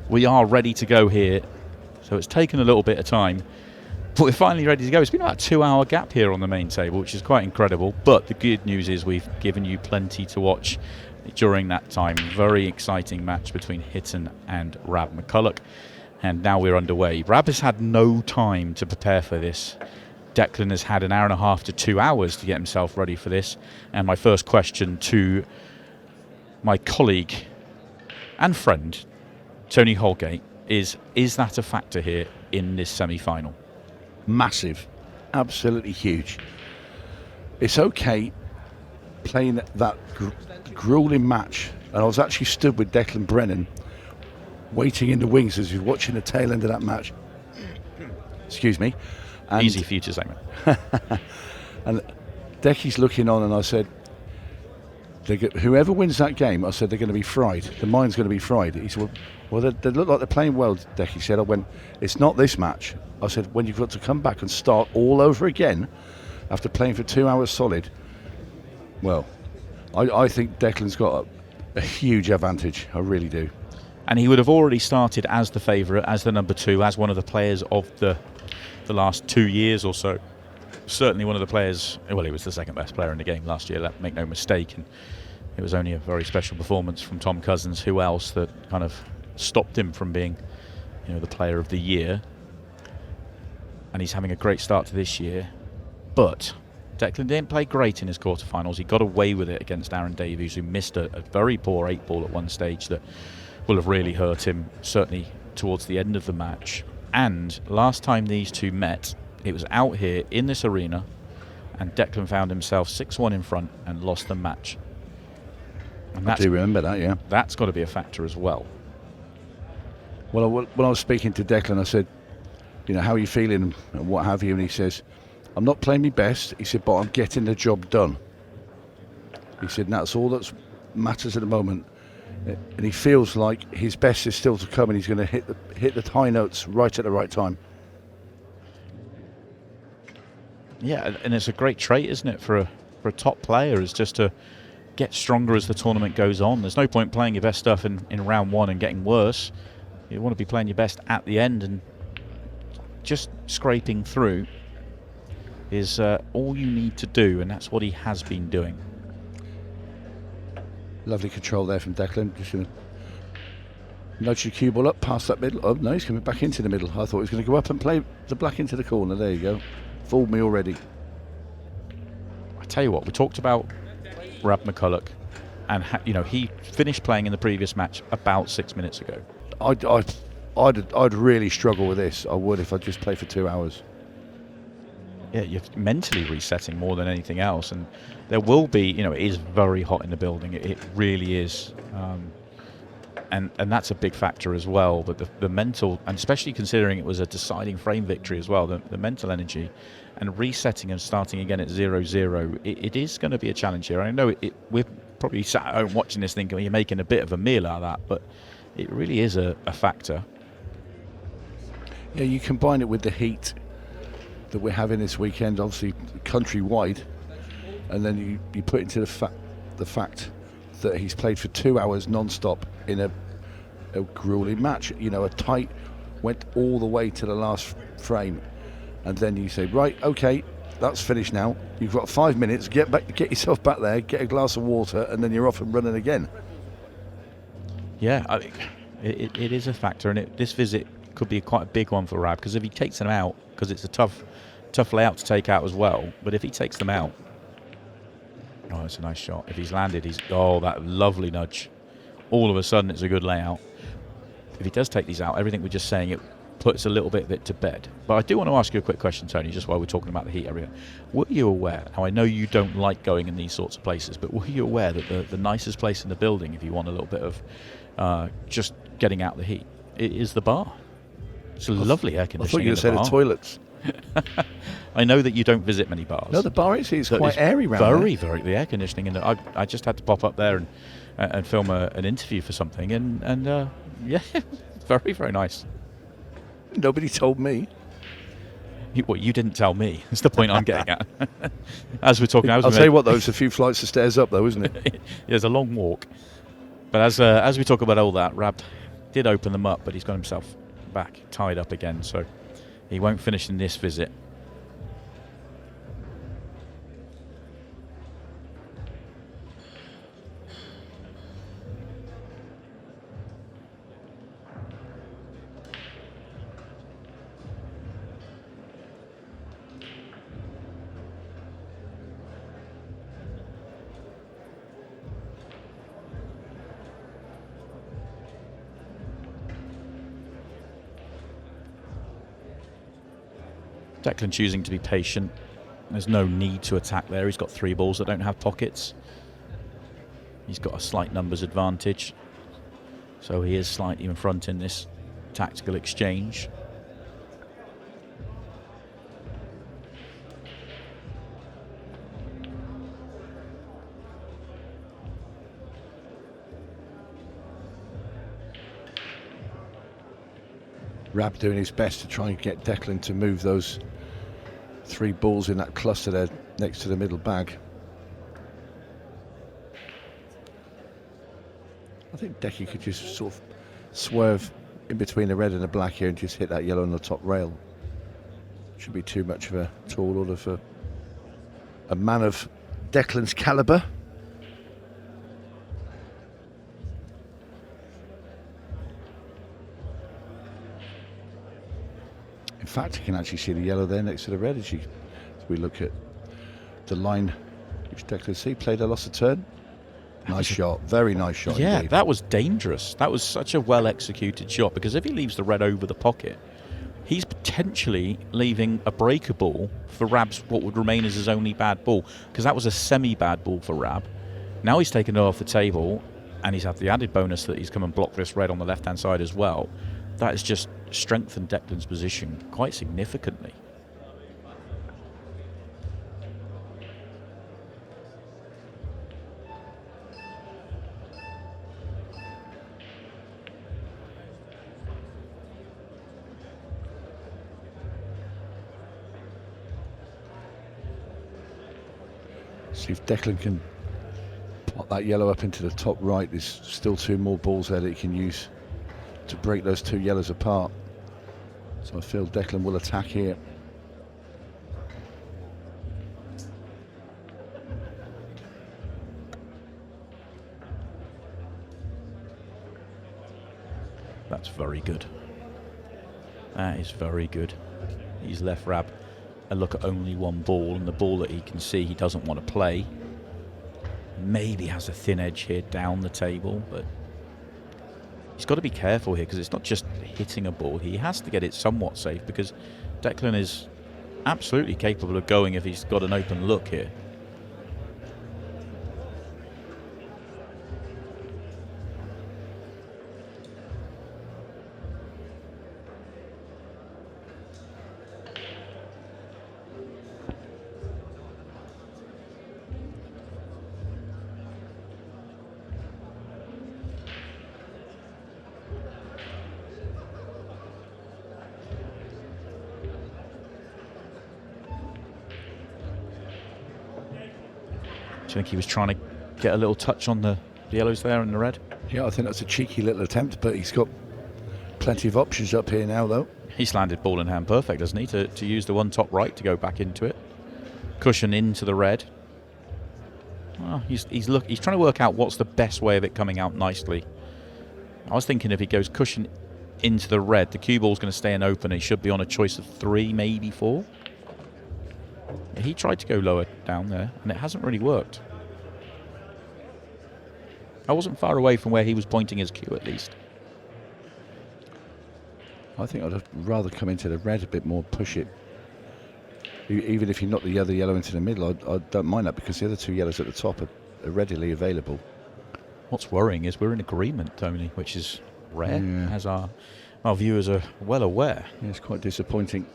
we are ready to go here. So it's taken a little bit of time, but we're finally ready to go. It's been about a 2-hour gap here on the main table, which is quite incredible. But the good news is we've given you plenty to watch during that time. Very exciting match between Hitton and Rab McCullough. And now we're underway. Rab has had no time to prepare for this. Declan has had an hour and a half to 2 hours to get himself ready for this. And my first question to my colleague and friend, 𝗏𝗏 𝗏𝗏, is that a factor here in this semi-final? Massive. Absolutely huge. It's okay playing that grueling match. And I was actually stood with Declan Brennan waiting in the wings as he was watching the tail end of that match. Excuse me. And easy for you to say, man. And Decky's looking on, and I said, whoever wins that game, I said, they're going to be fried. The mind's going to be fried. He said, well, they look like they're playing well, Decky said. I went, it's not this match. I said, when you've got to come back and start all over again after playing for 2 hours solid, well, I think Declan's got a huge advantage. I really do. And he would have already started as the favourite, as the number 2, as one of the players of the last 2 years or so. Certainly one of the players, well, he was the second best player in the game last year, make no mistake. And it was only a very special performance from Tom Cousins, who else, that kind of stopped him from being, the player of the year. And he's having a great start to this year. But Declan didn't play great in his quarterfinals. He got away with it against Aaron Davies, who missed a very poor 8-ball at one stage that will have really hurt him, certainly towards the end of the match. And last time these two met, it was out here in this arena, and Declan found himself 6-1 in front and lost the match. And I do remember that, yeah. That's got to be a factor as well. Well, when I was speaking to Declan, I said, how are you feeling and what have you? And he says, I'm not playing my best. He said, but I'm getting the job done. He said, and that's all that matters at the moment. And he feels like his best is still to come, and he's going to hit the high notes right at the right time. Yeah, and it's a great trait, isn't it, for a top player, is just to get stronger as the tournament goes on. There's no point playing your best stuff in round 1 and getting worse. You want to be playing your best at the end, and just scraping through is all you need to do, and that's what he has been doing. Lovely control there from Declan. Just going to nudge the cue ball up past that middle. Oh, no, he's coming back into the middle. I thought he was going to go up and play the black into the corner. There you go. Fooled me already. I tell you what, we talked about Rab McCullough, and he finished playing in the previous match about 6 minutes ago. I'd really struggle with this. I would if I just played for 2 hours. Yeah, you're mentally resetting more than anything else, and there will be, it is very hot in the building. It really is, and that's a big factor as well. But the mental, and especially considering it was a deciding frame victory as well, the mental energy and resetting and starting again at 0-0, it is going to be a challenge here. I know we're probably sat at home watching this thinking, well, you're making a bit of a meal out of that, but it really is a factor. Yeah, you combine it with the heat that we're having this weekend, obviously countrywide, and then you put into the fact that he's played for 2 hours non-stop in a grueling match. A tight, went all the way to the last frame, and then you say, right, okay, that's finished now. You've got 5 minutes. Get yourself back there, get a glass of water, and then you're off and running again. Yeah, I think it is a factor, and this visit could be quite a big one for Rab, because if he takes them out, because it's a tough layout to take out as well, but if he takes them out, oh, it's a nice shot. If he's landed, that lovely nudge. All of a sudden, it's a good layout. If he does take these out, everything we're just saying, it puts a little bit of it to bed. But I do want to ask you a quick question, Tony, just while we're talking about the heat area. Were you aware, now I know you don't like going in these sorts of places, but were you aware that the nicest place in the building, if you want a little bit of just getting out the heat, it is the bar? It's a lovely air conditioning. I thought you were going to say the toilets. I know that you don't visit many bars. No, the bar is quite airy around there. Very, the air conditioning. And I just had to pop up there and film an interview for something. And yeah, very, very nice. Nobody told me. You didn't tell me. That's the point I'm getting at. As we're talking, I'll tell you what, though, it's a few flights of stairs up, though, isn't it? There's a long walk. But as we talk about all that, Rab did open them up, but he's got himself back tied up again, so he won't finish in this visit. Declan choosing to be patient. There's no need to attack there. He's got 3 balls that don't have pockets. He's got a slight numbers advantage. So he is slightly in front in this tactical exchange. Rab doing his best to try and get Declan to move those 3 balls in that cluster there next to the middle bag. I think Decky could just sort of swerve in between the red and the black here and just hit that yellow on the top rail. Shouldn't be too much of a tall order for a man of Declan's calibre. In fact, you can actually see the yellow there next to the red as we look at the line which Declan C played. A lost a turn. Nice shot, very nice shot. Yeah, indeed. that was dangerous. That was such a well executed shot, because if he leaves the red over the pocket, he's potentially leaving a breaker ball for Rab's what would remain as his only bad ball, because that was a semi-bad ball for Rab. Now he's taken it off the table, and he's had the added bonus that he's come and blocked this red on the left-hand side as well. That has just strengthened Declan's position quite significantly. See if Declan can pop that yellow up into the top right. There's still 2 more balls there that he can use to break those 2 yellows apart. So I feel Declan will attack here. That's very good. That is very good. He's left Rab a look at only 1 ball, and the ball that he can see he doesn't want to play. Maybe has a thin edge here down the table, but he's got to be careful here, because it's not just hitting a ball. He has to get it somewhat safe, because Declan is absolutely capable of going if he's got an open look here. Do you think he was trying to get a little touch on the yellows there and the red? Yeah, I think that's a cheeky little attempt, but he's got plenty of options up here now, though. He's landed ball in hand perfect, doesn't he, to use the one top right to go back into it. Cushion into the red. Oh, he's trying to work out what's the best way of it coming out nicely. I was thinking if he goes cushion into the red, the cue ball's going to stay in open, and he should be on a choice of 3, maybe 4. He tried to go lower down there, and it hasn't really worked. I wasn't far away from where he was pointing his cue, at least. I think I'd have rather come into the red a bit more, push it. Even if you knock the other yellow into the middle, I don't mind that, because the other 2 yellows at the top are readily available. What's worrying is we're in agreement, Tony, which is rare, yeah, as our viewers are well aware. Yeah, it's quite disappointing.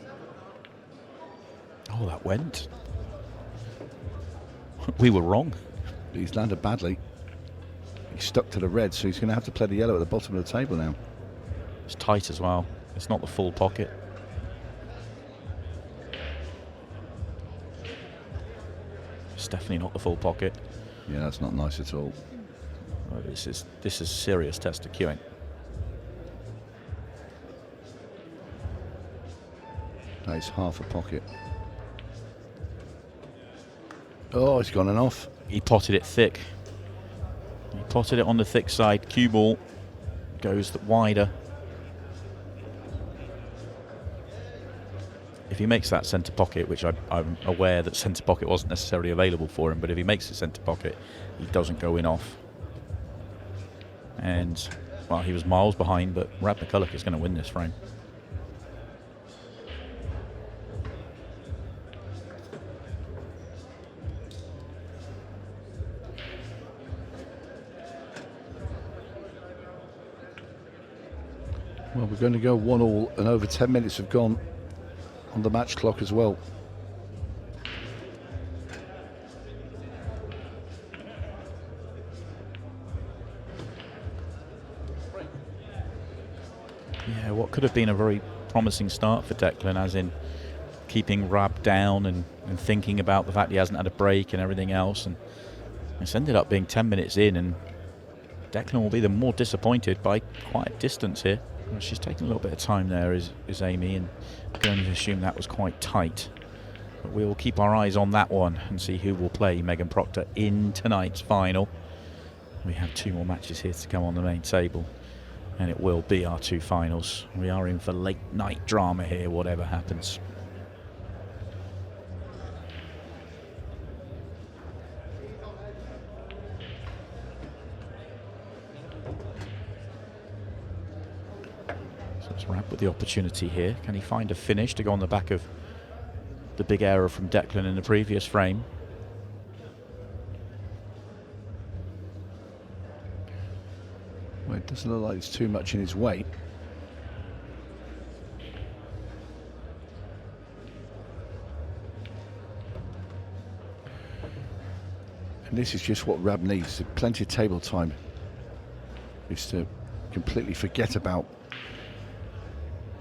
Oh, that went. We were wrong. He's landed badly. He's stuck to the red, so he's going to have to play the yellow at the bottom of the table now. It's tight as well. It's not the full pocket. It's definitely not the full pocket. Yeah, that's not nice at all. Oh, this is a serious test of queuing. That is half a pocket. Oh, it's gone and off. He potted it thick. He potted it on the thick side. Cue ball goes wider. If he makes that centre pocket, which I'm aware that centre pocket wasn't necessarily available for him, but if he makes the centre pocket, he doesn't go in off. And, well, he was miles behind, but McCullough is going to win this frame. Well, we're going to go 1-1, and over 10 minutes have gone on the match clock as well. Yeah, what could have been a very promising start for Declan, as in keeping Rab down and thinking about the fact he hasn't had a break and everything else, and it's ended up being 10 minutes in, and Declan will be the more disappointed by quite a distance here. Well, she's taking a little bit of time there, is Amy, and I can only assume that was quite tight. But we will keep our eyes on that one and see who will play Megan Proctor in tonight's final. We have 2 more matches here to come on the main table, and it will be our 2 finals. We are in for late night drama here, whatever happens. Rab with the opportunity here. Can he find a finish to go on the back of the big error from Declan in the previous frame? Well, it doesn't look like it's too much in his way. And this is just what Rab needs. Plenty of table time. Is to completely forget about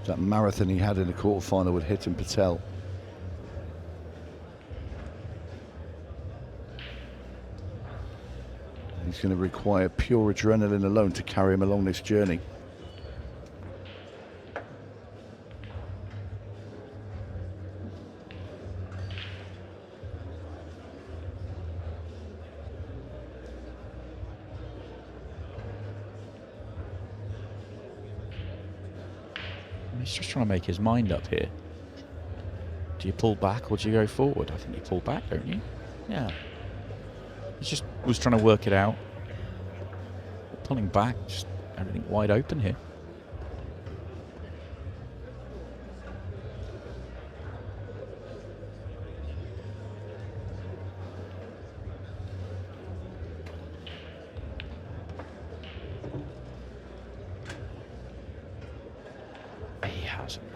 that marathon he had in the quarterfinal with 𝗏𝗏𝗃𝗏. He's going to require pure adrenaline alone to carry him along this journey. He's just trying to make his mind up here. Do you pull back or do you go forward? I think you pull back, don't you? Yeah. He just was trying to work it out. Pulling back, just everything wide open here.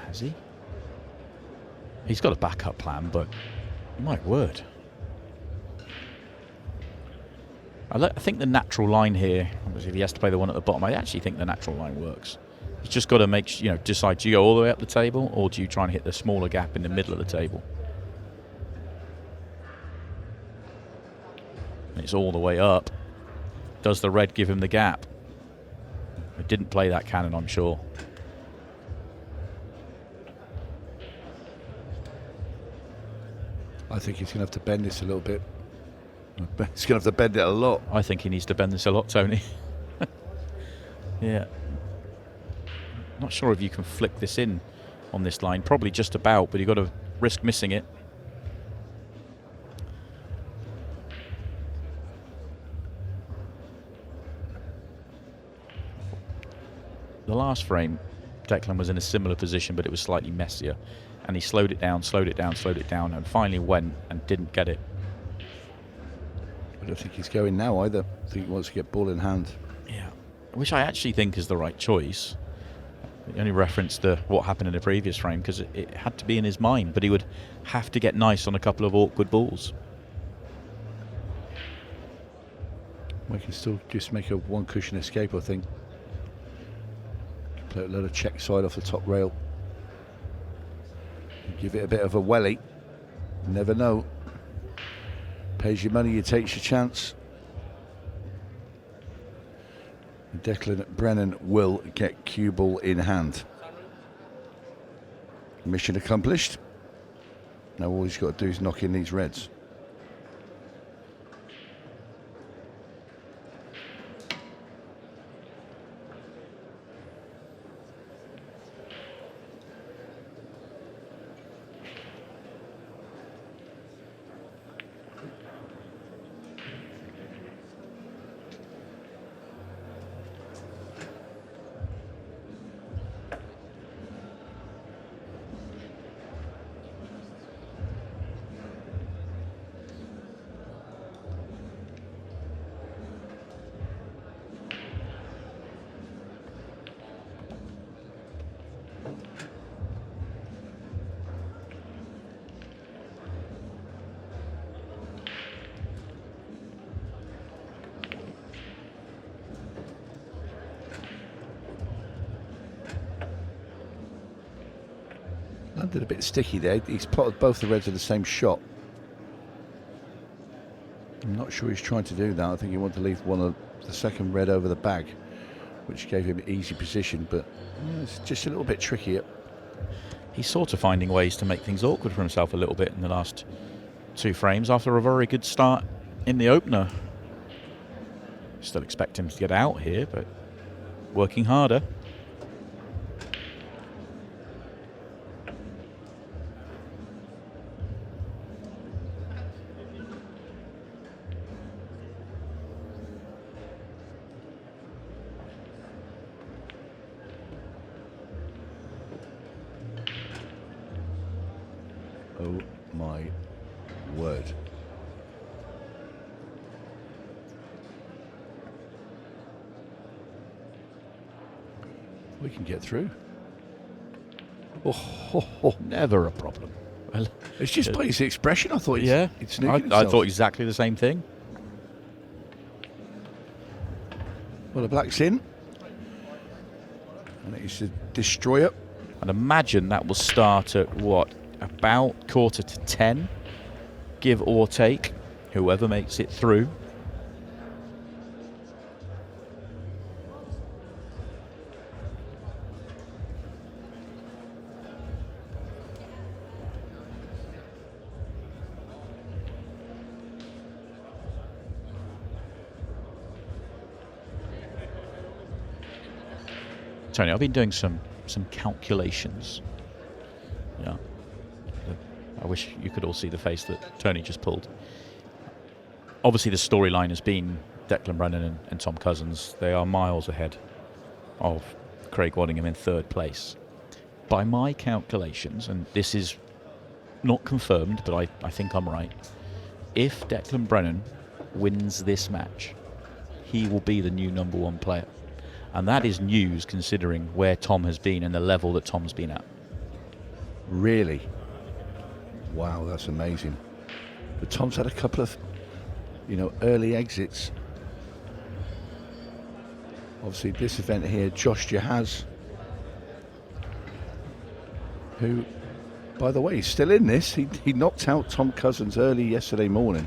Has he? He's got a backup plan, but my word. I think the natural line here, obviously if he has to play the one at the bottom, I actually think the natural line works. He's just got to make, decide, do you go all the way up the table or do you try and hit the smaller gap in the middle of the table? And it's all the way up. Does the red give him the gap? It didn't play that cannon, I'm sure. I think he's going to have to bend this a little bit. He's going to have to bend it a lot. I think he needs to bend this a lot, Tony. Yeah. Not sure if you can flick this in on this line. Probably just about, but you've got to risk missing it. The last frame, Declan was in a similar position, but it was slightly messier. And he slowed it down, and finally went and didn't get it. I don't think he's going now either. I think he wants to get ball in hand. Yeah, which I actually think is the right choice. He only referenced what happened in the previous frame because it had to be in his mind, but he would have to get nice on a couple of awkward balls. We can still just make a one cushion escape, I think. Play a little check side off the top rail. Give it a bit of a welly. Never know. Pays your money, you take your chance. Declan Brennan will get cue ball in hand. Mission accomplished. Now all he's got to do is knock in these reds. Landed a bit sticky there. He's potted both the reds at the same shot. I'm not sure he's trying to do that. I think he wanted to leave one of the second red over the bag, which gave him easy position, but it's just a little bit trickier. He's sort of finding ways to make things awkward for himself a little bit in the last 2 frames after a very good start in the opener. Still expect him to get out here, but working harder. Oh my word. We can get through. Oh, never a problem. Well, it's just by his expression. I thought yeah, he'd snookered himself. I thought exactly the same thing. Well, the black's in. And it's a destroyer. And imagine that will start at what? About 10:15. Give or take, whoever makes it through. Tony, I've been doing some calculations. Yeah. I wish you could all see the face that Tony just pulled. Obviously, the storyline has been Declan Brennan and Tom Cousins. They are miles ahead of Craig Waddingham in 3rd place. By my calculations, and this is not confirmed, but I think I'm right, if Declan Brennan wins this match, he will be the new #1 player. And that is news considering where Tom has been and the level that Tom's been at. Really? Wow, that's amazing. But Tom's had a couple of, early exits. Obviously, this event here, 𝗪𝗲𝗄, who, by the way, is still in this. He knocked out Tom Cousins early yesterday morning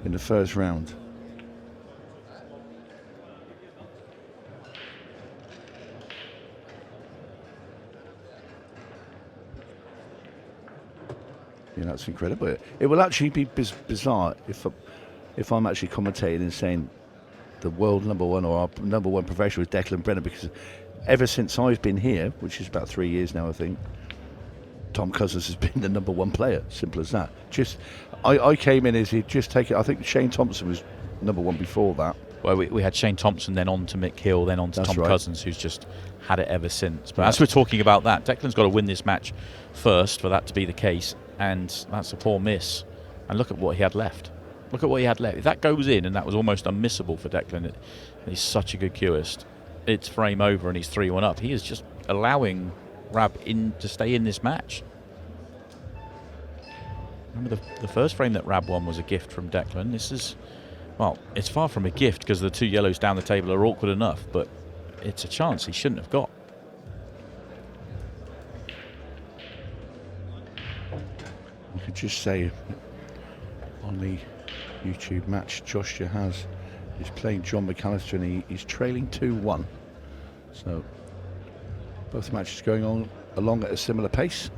in the 1st round. That's incredible. It will actually be bizarre if I'm actually commentating and saying the world #1 or our #1 professional is Declan Brennan, because ever since I've been here, which is about 3 years now, I think, Tom Cousins has been the #1 player. Simple as that. I came in as he'd just taken. I think Shane Thompson was #1 before that. Well, we had Shane Thompson, then on to Mick Hill, then on to Tom Cousins, who's just had it ever since. But as we're talking about that, Declan's got to win this match first for that to be the case, and that's a poor miss. And look at what he had left. Look at what he had left. If that goes in, and that was almost unmissable for Declan, he's such a good cueist. It's frame over and he's 3-1 up. He is just allowing Rab to stay in this match. Remember the first frame that Rab won was a gift from Declan. This is, well, it's far from a gift because the 2 yellows down the table are awkward enough, but it's a chance he shouldn't have got. I could just say on the YouTube match, 𝗪𝗲𝗄 is playing John McAllister and he's trailing 2-1. So both matches going on along at a similar pace.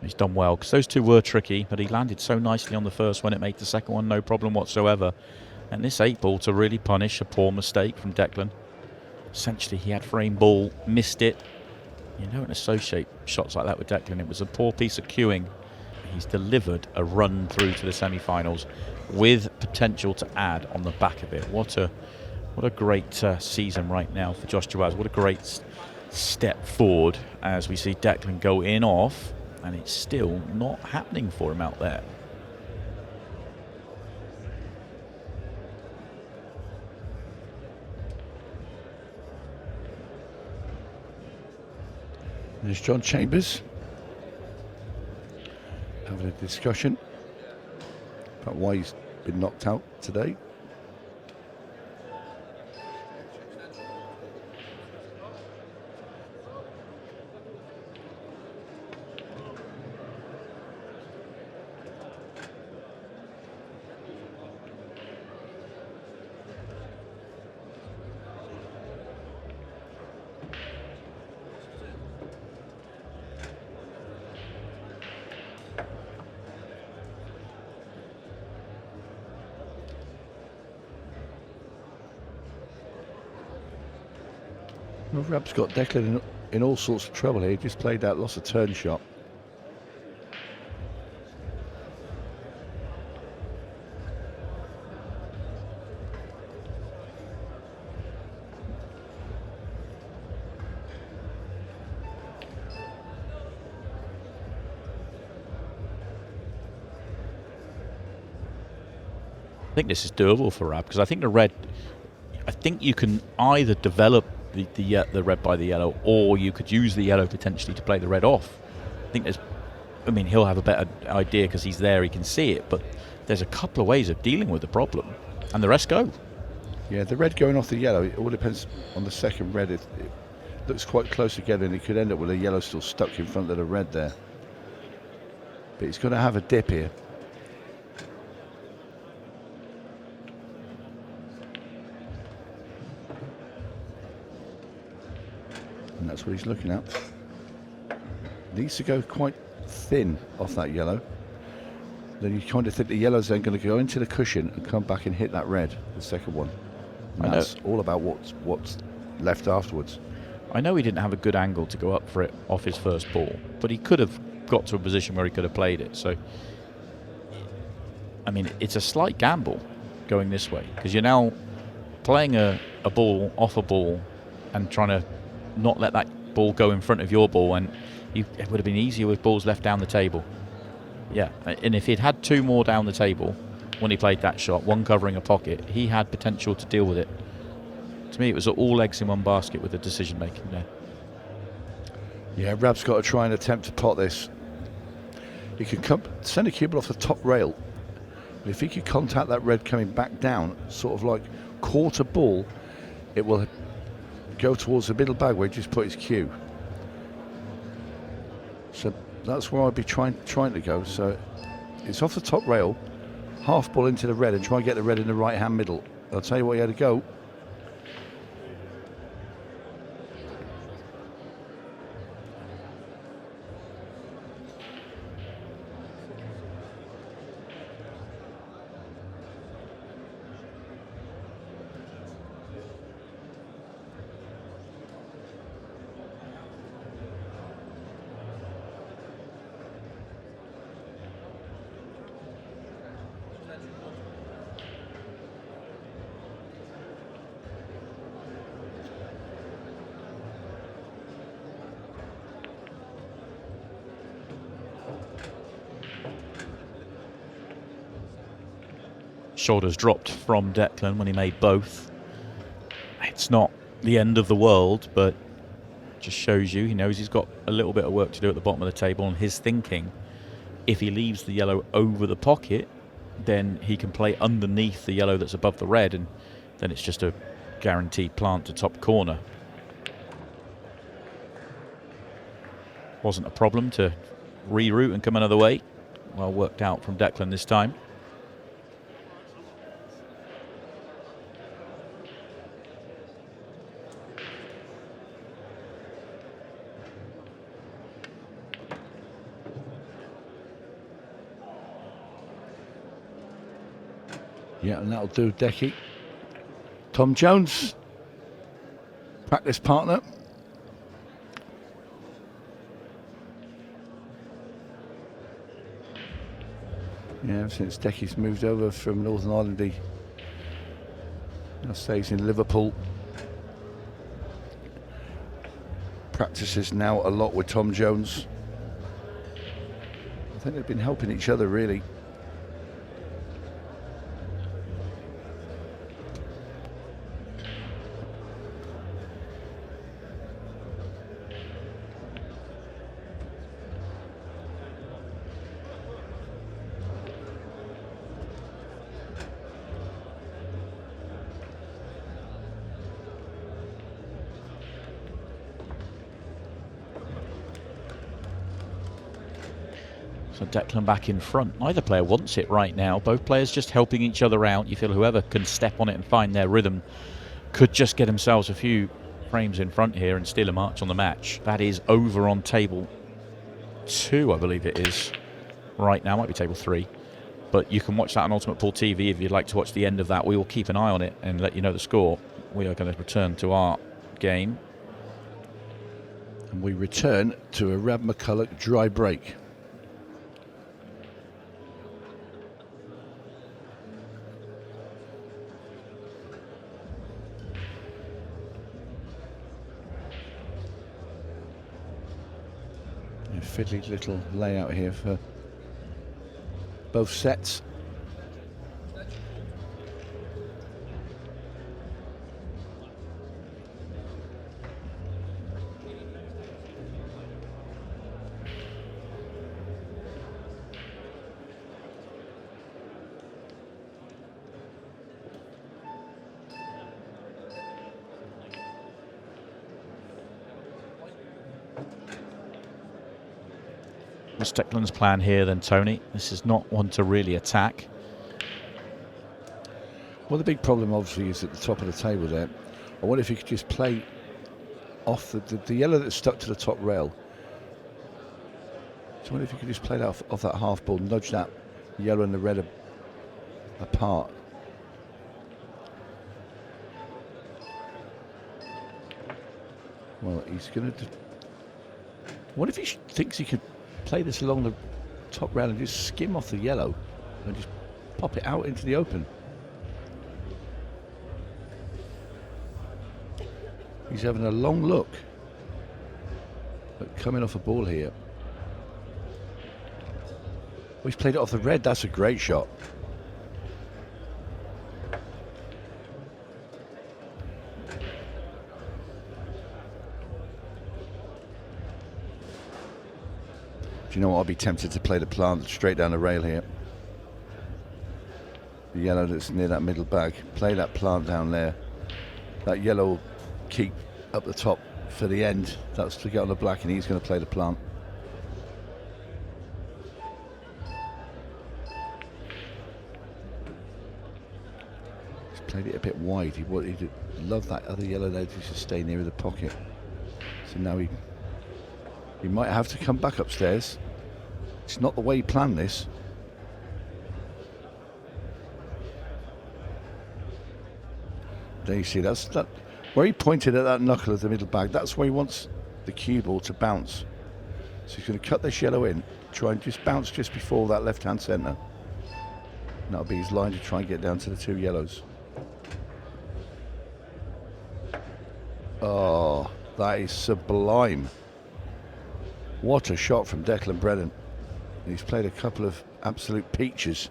He's done well, because those two were tricky, but he landed so nicely on the first one, it made the second one no problem whatsoever. And this 8-ball to really punish a poor mistake from Declan. Essentially, he had frame ball, missed it. You don't associate shots like that with Declan. It was a poor piece of cueing. He's delivered a run through to the semi-finals with potential to add on the back of it. What a great season right now for Josh 𝗲𝗏. What a great step forward as we see Declan go in off, and it's still not happening for him out there. There's John Chambers having a discussion about why he's been knocked out today. Well, 𝗏𝗏's got Declan in all sorts of trouble here. He just played that, lost a turn shot. I think this is doable for 𝗏𝗏, because I think the red, I think you can either develop the red by the yellow, or you could use the yellow potentially to play the red off. I think there's, I mean, he'll have a better idea because he's there, he can see it, but there's a couple of ways of dealing with the problem, and the rest go. Yeah, the red going off the yellow, it all depends on the second red. It looks quite close together, and it could end up with a yellow still stuck in front of the red there. But he's going to have a dip here. And that's what he's looking at. Needs to go quite thin off that yellow. Then you kind of think the yellow's then going to go into the cushion and come back and hit that red, the second one. And that's all about what's left afterwards. I know he didn't have a good angle to go up for it off his first ball, but he could have got to a position where he could have played it. So, I mean, it's a slight gamble going this way, because you're now playing a ball off a ball and trying to not let that ball go in front of your ball, and it would have been easier with balls left down the table. Yeah, and if he'd had two more down the table when he played that shot, one covering a pocket, he had potential to deal with it. To me, it was all eggs in one basket with the decision making there. Yeah, 𝗏𝗏's got to try and attempt to pot this. He could send a cue ball off the top rail, but if he could contact that red coming back down, sort of like quarter ball, it will go towards the middle bag where he just put his cue. So that's where I'd be trying to go. So it's off the top rail, half ball into the red, and try and get the red in the right hand middle. I'll tell you what, he had to go. shoulders dropped from Declan when he made both. It's not the end of the world, but just shows you he knows he's got a little bit of work to do at the bottom of the table, and his thinking, if he leaves the yellow over the pocket, then he can play underneath the yellow that's above the red, and then it's just a guaranteed plant to top corner. Wasn't a problem to reroute and come another way. Well worked out from Declan this time. Yeah, and that'll do, 𝗍𝗃𝗃. Tom Jones, practice partner. Yeah, since 𝗍𝗃𝗃's moved over from Northern Ireland, he now stays in Liverpool. Practices now a lot with Tom Jones. I think they've been helping each other, really. So Declan back in front. Neither player wants it right now. Both players just helping each other out. You feel whoever can step on it and find their rhythm could just get themselves a few frames in front here and steal a march on the match. That is over on table 2, I believe it is right now. Might be table 3. But you can watch that on Ultimate Pool TV if you'd like to watch the end of that. We will keep an eye on it and let you know the score. We are going to return to our game. And we return to a Rab McCullough dry break. Fiddly little layout here for both sets. What's Declan's plan here then, Tony? This is not one to really attack. Well, the big problem obviously is at the top of the table there. I wonder if you could just play off the yellow that's stuck to the top rail. So I wonder if you could just play that off that half ball, nudge that yellow and the red apart. Well, he's going to... What if he thinks he could play this along the top rail and just skim off the yellow and just pop it out into the open? He's having a long look at coming off a ball here. Oh, he's played it off the red. That's a great shot. Do you know what? I'd be tempted to play the plant straight down the rail here. The yellow that's near that middle bag. Play that plant down there. That yellow will keep up the top for the end. That's to get on the black, and he's going to play the plant. He's played it a bit wide. He'd love that other yellow there to stay near the pocket. So now he might have to come back upstairs. It's not the way he planned this. There you see, that's that where he pointed at that knuckle of the middle bag. That's where he wants the cue ball to bounce. So he's going to cut this yellow in, try and just bounce just before that left-hand centre. And that'll be his line to try and get down to the two yellows. Oh, that is sublime. What a shot from Declan Brennan. He's played a couple of absolute peaches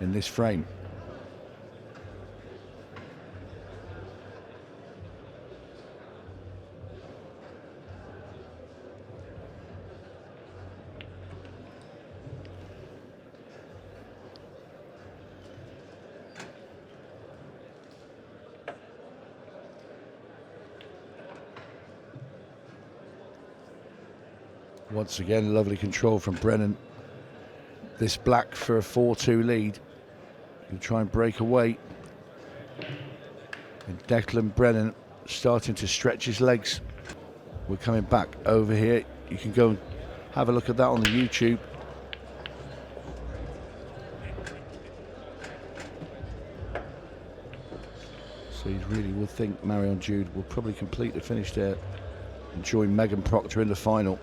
in this frame. Once again, lovely control from Brennan. This black for a 4-2 lead. He'll try and break away. And Declan Brennan starting to stretch his legs. We're coming back over here. You can go and have a look at that on the YouTube. So you really would think 𝗪𝘁𝗰𝗵 will probably complete the finish there and join Megan Proctor in the final.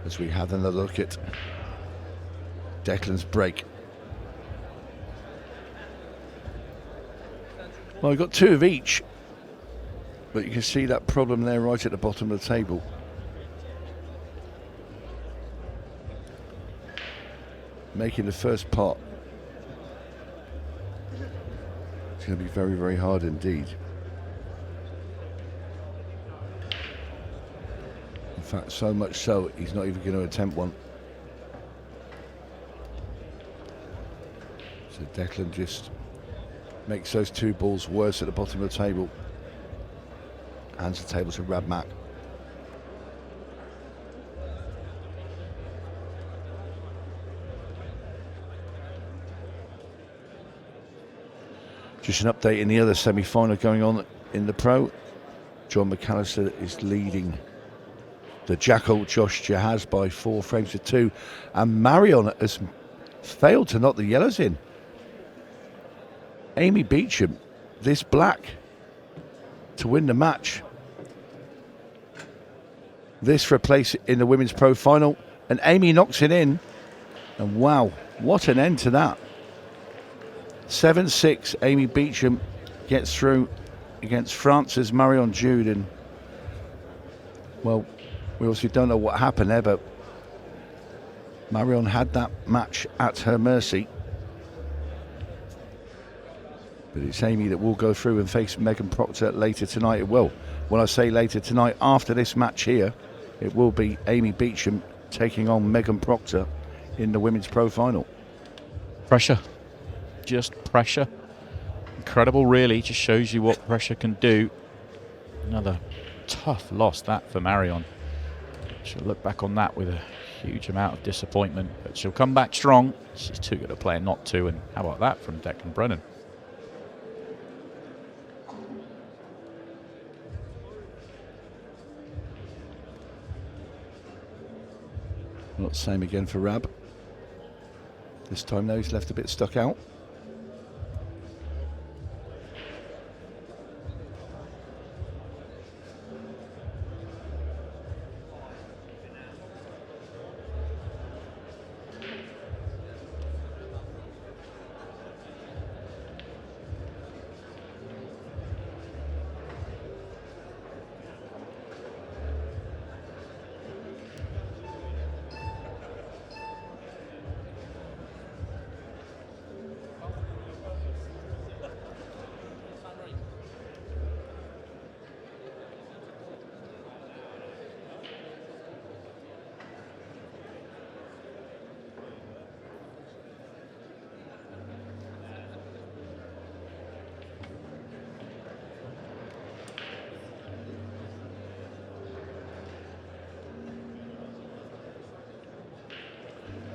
As we have another look at Declan's break. Well, we've got two of each, but you can see that problem there right at the bottom of the table. Making the first pot. It's going to be very, very hard indeed. In fact, so much so, he's not even going to attempt one. So Declan just makes those two balls worse at the bottom of the table. Hands the table to 𝗪𝗏𝗪. Just an update in the other semi-final going on in the pro. John McCullough is leading the Jackal Josh Dsihaz by 4 frames to 2, and Marion has failed to knock the yellows in. 𝗬𝗍𝗍, this black to win the match. This for a place in the women's pro final, and Amy knocks it in, and wow, what an end to that. 7-6, 𝗬𝗍𝗍 gets through against France's 𝗪𝘁𝗁, and well, we obviously don't know what happened there, but Marion had that match at her mercy. But it's Amy that will go through and face Megan Proctor later tonight. It will. When I say later tonight, after this match here, it will be 𝗬𝗍𝗍 taking on Megan Proctor in the women's pro final. Pressure. Just pressure. Incredible, really. Just shows you what pressure can do. Another tough loss, that, for Marion. She'll look back on that with a huge amount of disappointment, but she'll come back strong. She's too good a player not to, and how about that from Declan Brennan? Not the same again for Rab. This time though, he's left a bit stuck out.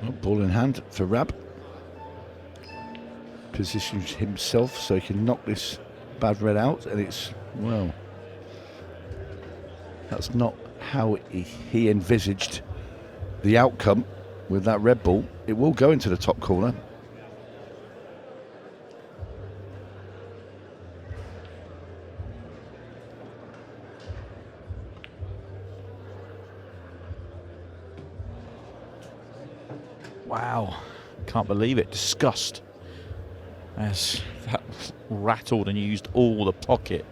Well, ball in hand for Rab. Positions himself so he can knock this bad red out, and it's, well, that's not how he envisaged the outcome with that red ball. It will go into the top corner. Wow, can't believe it. Disgust, as that rattled and used all the pocket.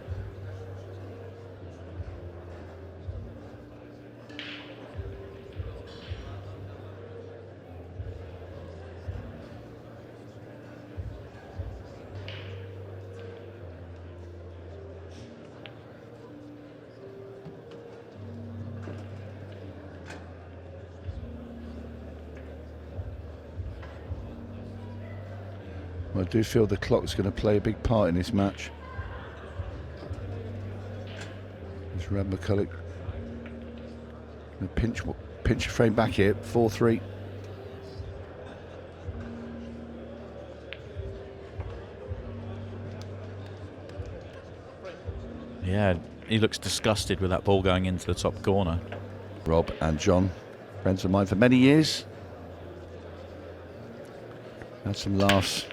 I do feel the clock's going to play a big part in this match. There's Rab McCullough Pinch a frame back here, 4-3. Yeah, he looks disgusted with that ball going into the top corner. Rob and John, friends of mine for many years. Had some laughs.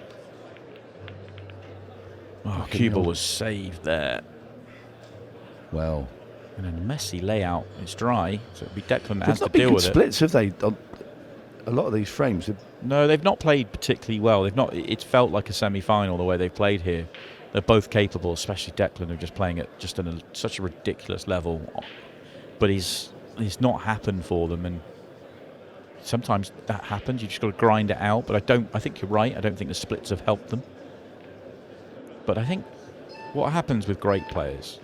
Oh, 𝗘𝗃𝗵𝗵 was saved there. Well. And then a messy layout. It's dry, so it'll be Declan that There's has to not been deal good with it. splits, have they? On a lot of these frames. No, they've not played particularly well. They've not. It's felt like a semi-final the way they've played here. They're both capable, especially Declan, who's just playing at just on such a ridiculous level. But it's not happened for them, and sometimes that happens. You just got to grind it out. But I think you're right. I don't think the splits have helped them. But I think what happens with great players,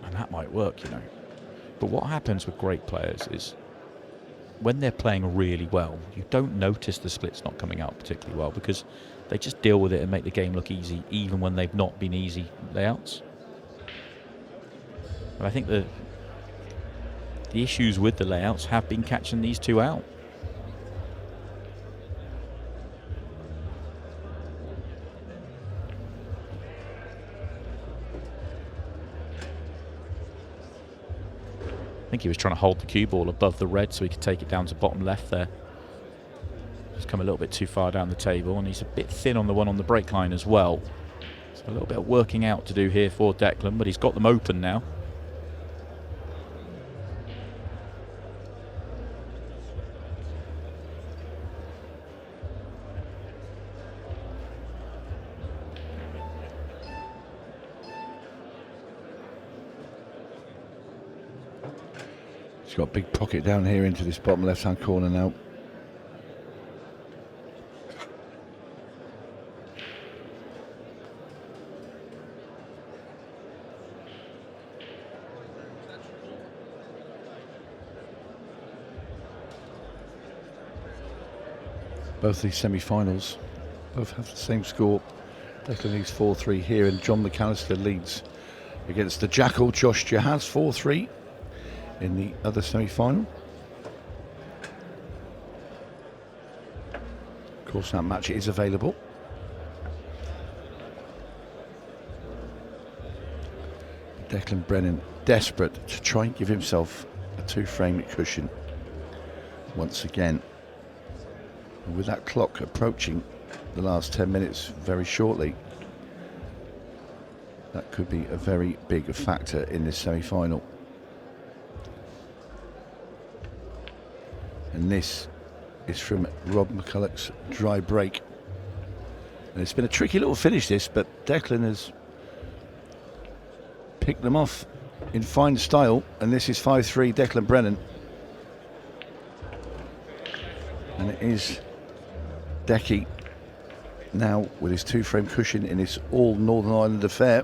and that might work, you know. But what happens with great players is when they're playing really well, you don't notice the splits not coming out particularly well because they just deal with it and make the game look easy, even when they've not been easy layouts. And I think the issues with the layouts have been catching these two out. I think he was trying to hold the cue ball above the red so he could take it down to bottom left there. He's come a little bit too far down the table, and he's a bit thin on the one on the break line as well. So a little bit of working out to do here for Declan, but he's got them open now. He's got a big pocket down here into this bottom left-hand corner now. Both these semi-finals both have the same score. Declan leads 4-3 here, and John McAllister leads against the Jackal Josh Jahaz 4-3 in the other semi-final. Of course, that match is available. Declan Brennan desperate to try and give himself a two-frame cushion once again. And with that clock approaching the last 10 minutes very shortly, that could be a very big factor in this semi-final. And this is from Rob McCullough's dry break. And it's been a tricky little finish this, but Declan has picked them off in fine style. And this is 5-3 Declan Brennan. And it is Decky now with his two-frame cushion in this all Northern Ireland affair.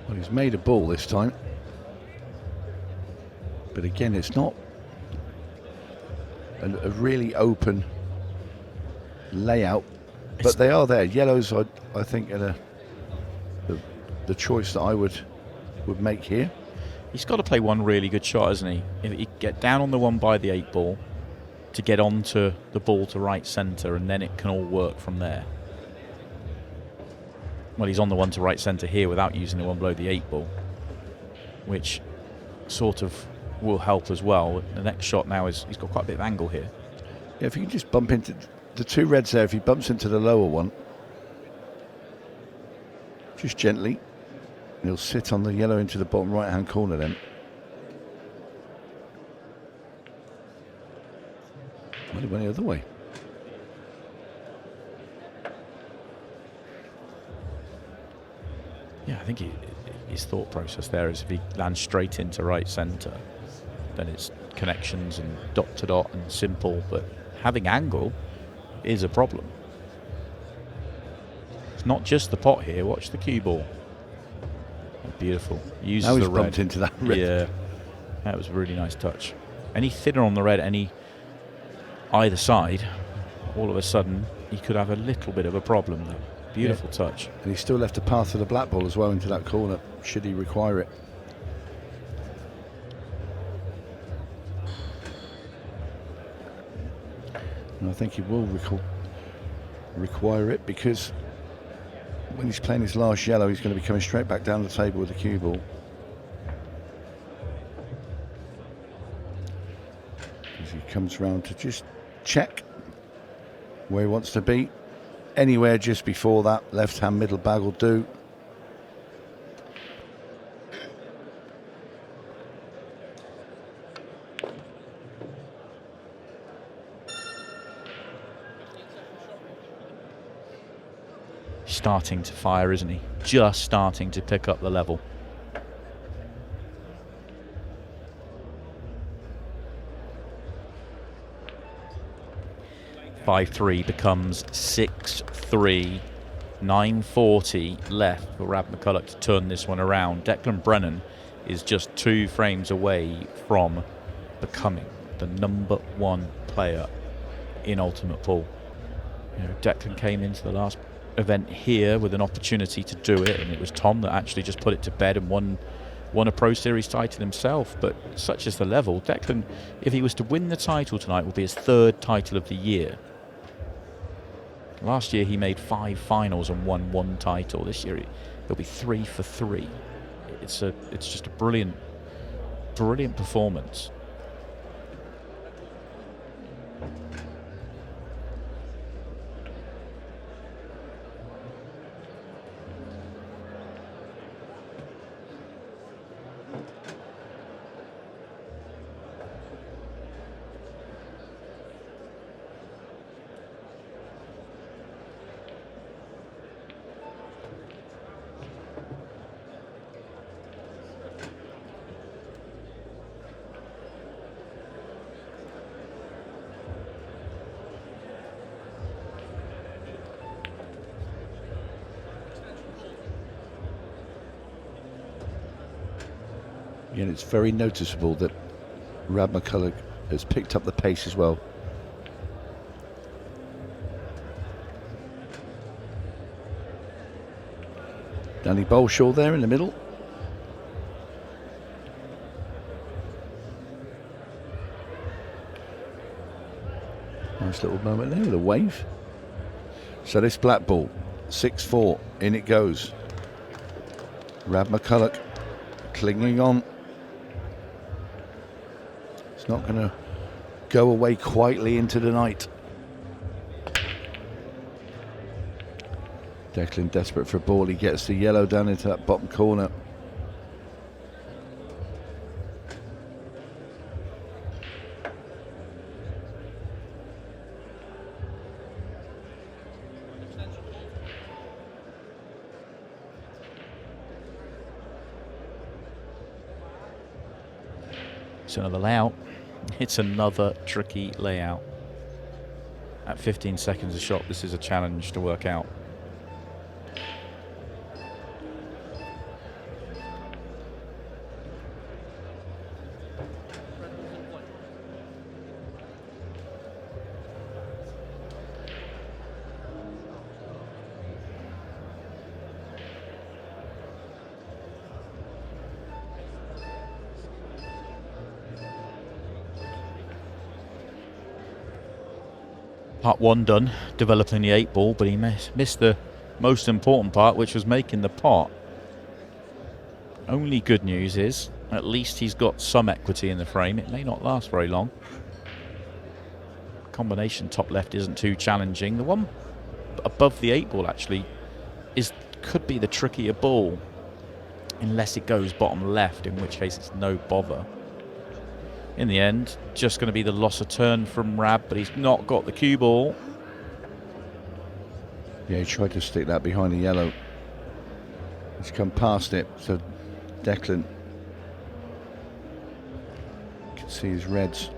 Well, he's made a ball this time, but again, it's not a really open layout, but they are there. Yellows, I think, are the choice that I would make here. He's got to play one really good shot, hasn't he? If he get down on the one by the 8 ball to get onto the ball to right centre, and then it can all work from there. Well, he's on the one to right centre here without using the one below the 8 ball, which sort of will help as well. The next shot now is he's got quite a bit of angle here. Yeah, if you can just bump into the two reds there, if he bumps into the lower one, just gently, he'll sit on the yellow into the bottom right hand corner then. Well, he went the other way. Yeah, I think his thought process there is if he lands straight into right centre, then it's connections and dot to dot and simple, but having angle is a problem. It's not just the pot here, watch the cue ball. Beautiful. Uses now he's the red. bumped into that red. Yeah, that was a really nice touch. Any thinner on the red, either side, all of a sudden he could have a little bit of a problem there. Beautiful touch. And he's still left a path for the black ball as well into that corner, should he require it. And I think he will require it, because when he's playing his last yellow, he's going to be coming straight back down the table with the cue ball. As he comes round to just check where he wants to be. Anywhere just before that left-hand middle bag will do. Starting to fire, isn't he? Just starting to pick up the level. (5-3) becomes 6-3. 9:40 left for 𝗪𝗪𝗃 to turn this one around. Declan Brennan is just 2 frames away from becoming the #1 player in Ultimate Pool. You know, Declan came into the last event here with an opportunity to do it, and it was Tom that actually just put it to bed and won a Pro Series title himself. But such is the level. Declan, if he was to win the title tonight, will be his 3rd title of the year. Last year he made 5 finals and won 1 title. This year he'll be 3 for 3. It's just a brilliant performance. And it's very noticeable that 𝗪𝗪𝗃 has picked up the pace as well. 𝗨𝗽𝗱𝗀𝗆 there in the middle. Nice little moment there with a wave. So this black ball, 6-4, in it goes. 𝗪𝗪𝗃 clinging on. It's not going to go away quietly into the night. Declan desperate for a ball. He gets the yellow down into that bottom corner. It's another layout. It's another tricky layout. At 15 seconds a shot, this is a challenge to work out. Part 1 done, developing the 8 ball, but he missed the most important part, which was making the pot. Only good news is, at least he's got some equity in the frame. It may not last very long. Combination top left isn't too challenging. The one above the 8 ball actually could be the trickier ball, unless it goes bottom left, in which case it's no bother. In the end, just going to be the loss of turn from 𝗪𝗪𝗃, but he's not got the cue ball. Yeah, he tried to stick that behind the yellow. He's come past it, so Declan can see his reds.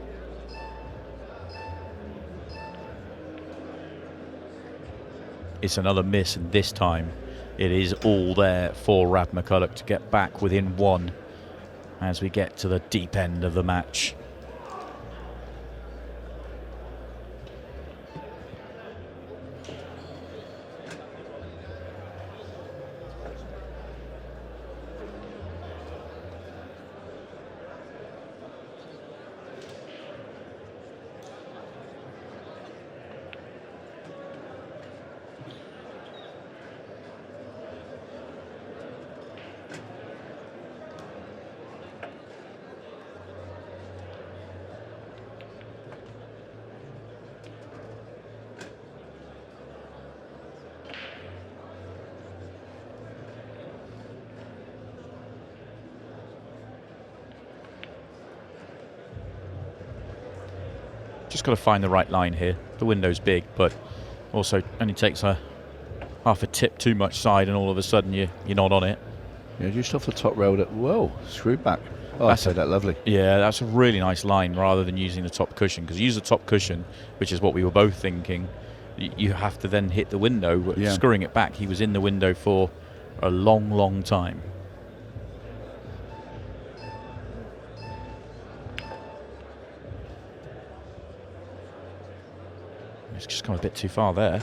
It's another miss, and this time it is all there for 𝗪𝗪𝗃 to get back within 1 as we get to the deep end of the match. Just got to find the right line here. The window's big, but also only takes a half a tip too much side, and all of a sudden you're not on it. Yeah, just off the top rail. Whoa, screwed back. Oh, I say that lovely. Yeah, that's a really nice line rather than using the top cushion, because use the top cushion, which is what we were both thinking, you have to then hit the window. Yeah. Screwing it back, he was in the window for a long, long time. It's just gone a bit too far there.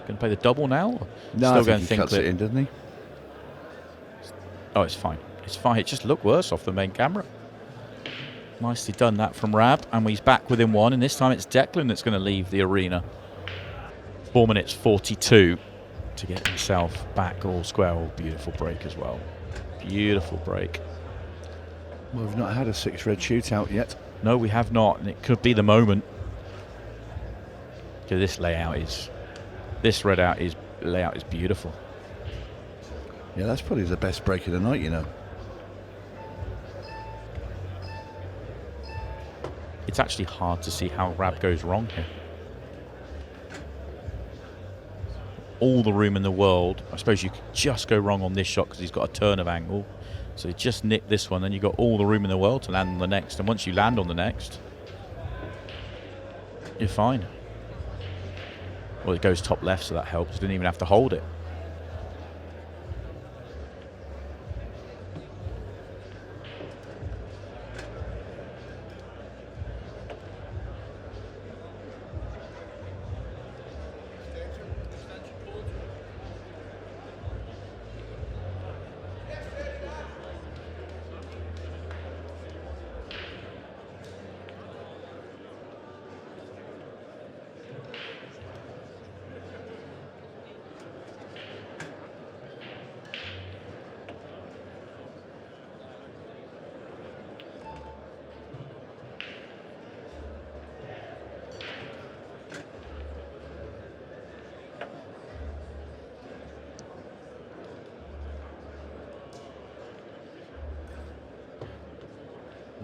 Going to play the double now? No, Still I going think to he cuts it in, doesn't he? Oh, it's fine. It's fine. It just looked worse off the main camera. Nicely done that from Rab, and he's back within one, and this time it's Declan that's going to leave the arena. 4 minutes 42 to get himself back all square. Oh, beautiful break as well. Beautiful break. Well, we've not had a 6 red shootout yet. No, we have not, and it could be the moment. Okay, this layout is layout is beautiful. Yeah, that's probably the best break of the night, you know. It's actually hard to see how Rab goes wrong here. All the room in the world. I suppose you could just go wrong on this shot because he's got a turn of angle. So you just nick this one, then you've got all the room in the world to land on the next. And once you land on the next, you're fine. Well, it goes top left, so that helps. Didn't even have to hold it.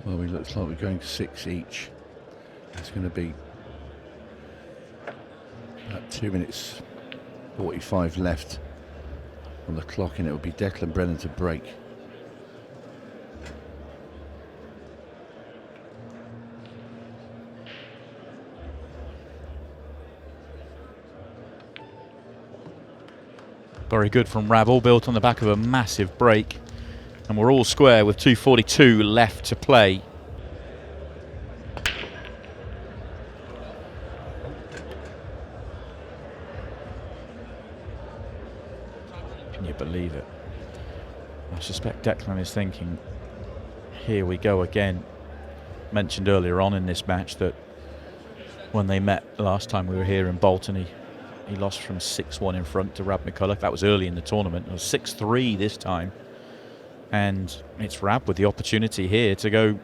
Well, it looks like we're going 6 each. It's going to be about 2 minutes 45 left on the clock, and it will be Declan Brennan to break. Very good from Rab, all built on the back of a massive break. And we're all square with 2:42 left to play. Can you believe it? I suspect Declan is thinking, here we go again. Mentioned earlier on in this match that when they met last time we were here in Bolton, he lost from 6-1 in front to Rab McCullough. That was early in the tournament. It was 6-3 this time. And it's Rab with the opportunity here to go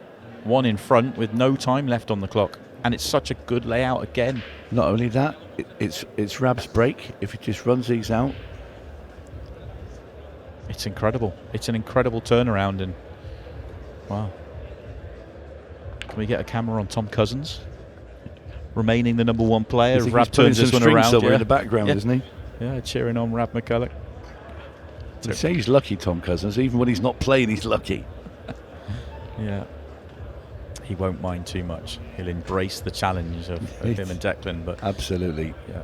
1 in front with no time left on the clock. And it's such a good layout again. Not only that, it's Rab's break. If he just runs these out. It's incredible. It's an incredible turnaround. And wow. Can we get a camera on 𝗏𝗏𝘃𝗀𝗃? Remaining the #1 player. Rab turns this one around. Somewhere in the background, isn't he? Yeah, cheering on Rab McCullough. They say he's lucky, 𝗏𝗏𝘃𝗀𝗃. Even when he's not playing, he's lucky. Yeah. He won't mind too much. He'll embrace the challenge of him and Declan. But absolutely. Yeah.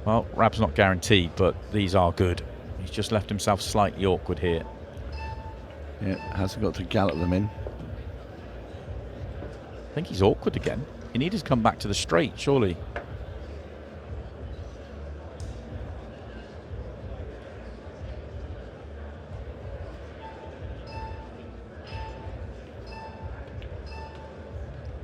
Well, Rab's not guaranteed, but these are good. He's just left himself slightly awkward here. Yeah, hasn't got to gallop them in. I think he's awkward again. He needs to come back to the straight, surely.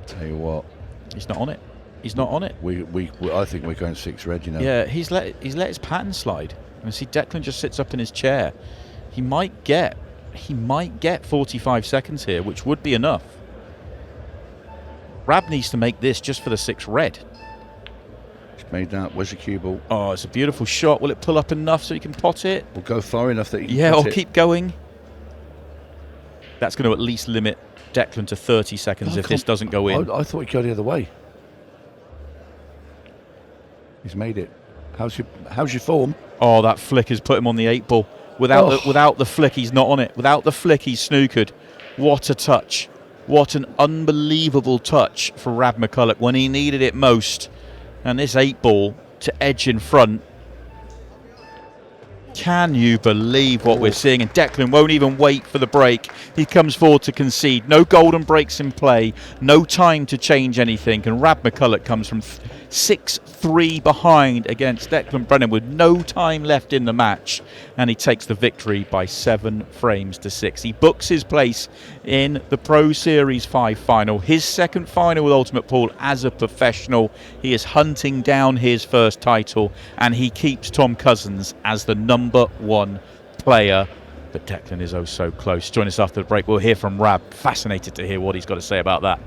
Tell you what, he's not on it. He's not on it. I think we're going 6 red, you know. Yeah, he's let his pattern slide. And see, Declan just sits up in his chair. He might get 45 seconds here, which would be enough. Rab needs to make this just for the 6 red. He's made that. Where's the cue ball? Oh, it's a beautiful shot. Will it pull up enough so he can pot it? Will go far enough that he can or pot it. keep going. That's going to at least limit Declan to 30 seconds if this doesn't go in. I thought he'd go the other way. He's made it. How's your form? Oh, that flick has put him on the 8 ball. Without the flick, he's not on it. Without the flick, he's snookered. What a touch. What an unbelievable touch for McCullough when he needed it most. And this 8 ball to edge in front. Can you believe what we're seeing? And Declan won't even wait for the break. He comes forward to concede. No golden breaks in play. No time to change anything. And McCullough comes from 6-3 behind against Declan Brennan with no time left in the match. And he takes the victory by 7 frames to 6. He books his place in the Pro Series 5 final. His second final with 𝗏𝗏𝗏 as a professional. He is hunting down his first title. And he keeps Tom Cousins as the #1 player. But Declan is oh so close. Join us after the break. We'll hear from Rab. Fascinated to hear what he's got to say about that.